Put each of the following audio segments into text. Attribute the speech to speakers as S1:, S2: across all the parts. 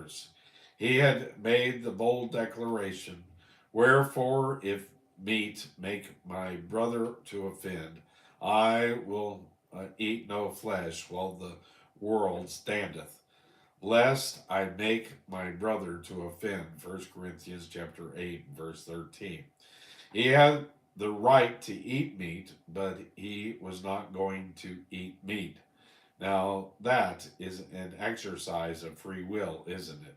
S1: brothers. He had made the bold declaration, "Wherefore, if meat make my brother to offend, I will eat no flesh while the world standeth, lest I make my brother to offend." 1 Corinthians chapter 8, verse 13. He had the right to eat meat, but he was not going to eat meat. Now, that is an exercise of free will, isn't it?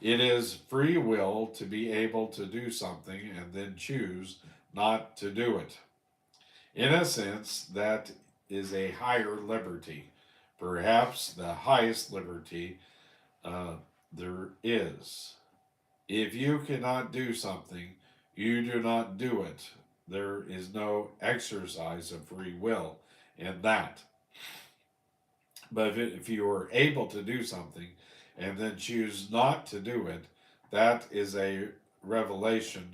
S1: It is free will to be able to do something and then choose not to do it. In a sense, that is a higher liberty, perhaps the highest liberty uh, there is. If you cannot do something, you do not do it. There is no exercise of free will in that. But if you are able to do something and then choose not to do it, that is a revelation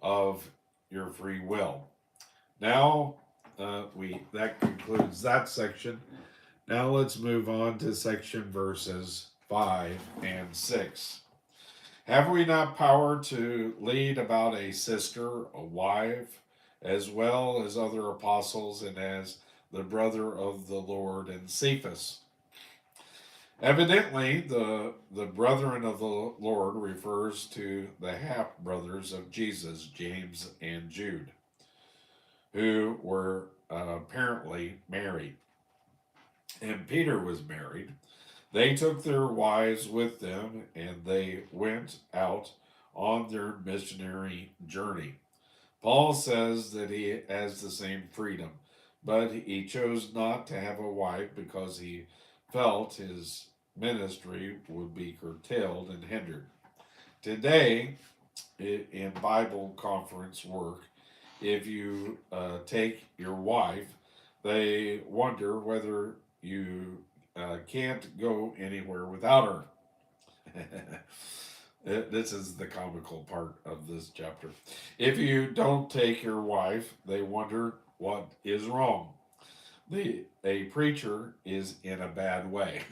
S1: of your free will. Now, we that concludes that section. Now let's move on to section verses 5 and 6. Have we not power to lead about a sister, a wife, as well as other apostles, and as the brother of the Lord and Cephas? Evidently, the brethren of the Lord refers to the half brothers of Jesus, James and Jude, who were apparently married. And Peter was married. They took their wives with them and they went out on their missionary journey. Paul says that he has the same freedom, but he chose not to have a wife because he felt his ministry would be curtailed and hindered. Today, in Bible conference work, if you take your wife, they wonder whether you can't go anywhere without her. This is the comical part of this chapter. If you don't take your wife, they wonder what is wrong. A preacher is in a bad way.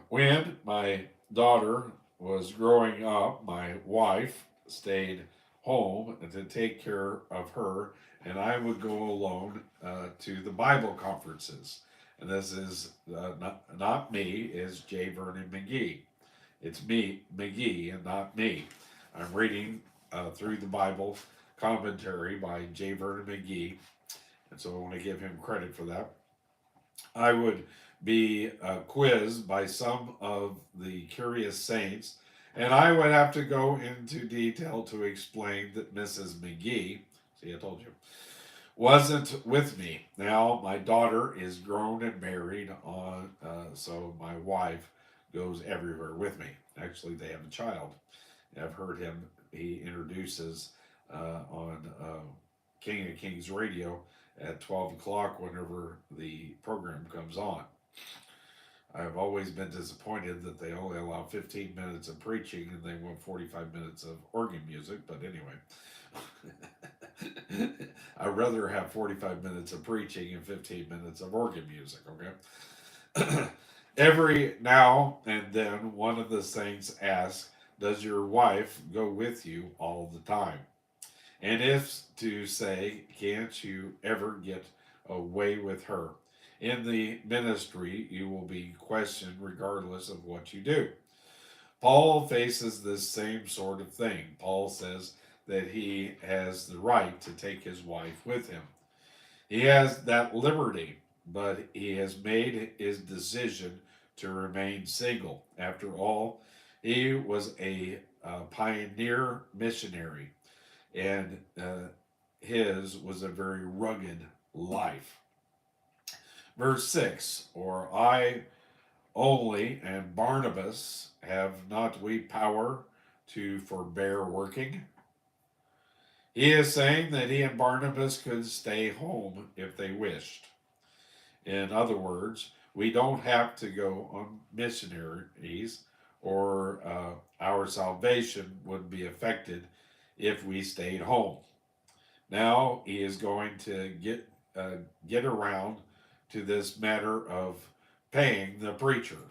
S1: When my daughter was growing up, my wife stayed home to take care of her, and I would go alone to the Bible conferences. And this is not me, is J. Vernon McGee. It's me, McGee, and not me. I'm reading through the Bible commentary by J. Vernon McGee, and so I want to give him credit for that. I would be quizzed by some of the curious saints, and I would have to go into detail to explain that Mrs. McGee, see, I told you, wasn't with me. Now my daughter is grown and married, so my wife goes everywhere with me. Actually, they have a child. I've heard him. He introduces on King of Kings Radio at 12 o'clock whenever the program comes on. I've always been disappointed that they only allow 15 minutes of preaching and they want 45 minutes of organ music, but anyway. I'd rather have 45 minutes of preaching and 15 minutes of organ music, okay? Every now and then, one of the saints asks, "Does your wife go with you all the time?" And if to say, "Can't you ever get away with her?" In the ministry, you will be questioned regardless of what you do. Paul faces this same sort of thing. Paul says that he has the right to take his wife with him. He has that liberty, but he has made his decision to remain single. After all, he was a pioneer missionary, and his was a very rugged life. Verse 6, "Or I only and Barnabas, have not we power to forbear working?" He is saying that he and Barnabas could stay home if they wished. In other words, we don't have to go on missionaries, or our salvation would be affected if we stayed home. Now he is going to get around to this matter of paying the preacher.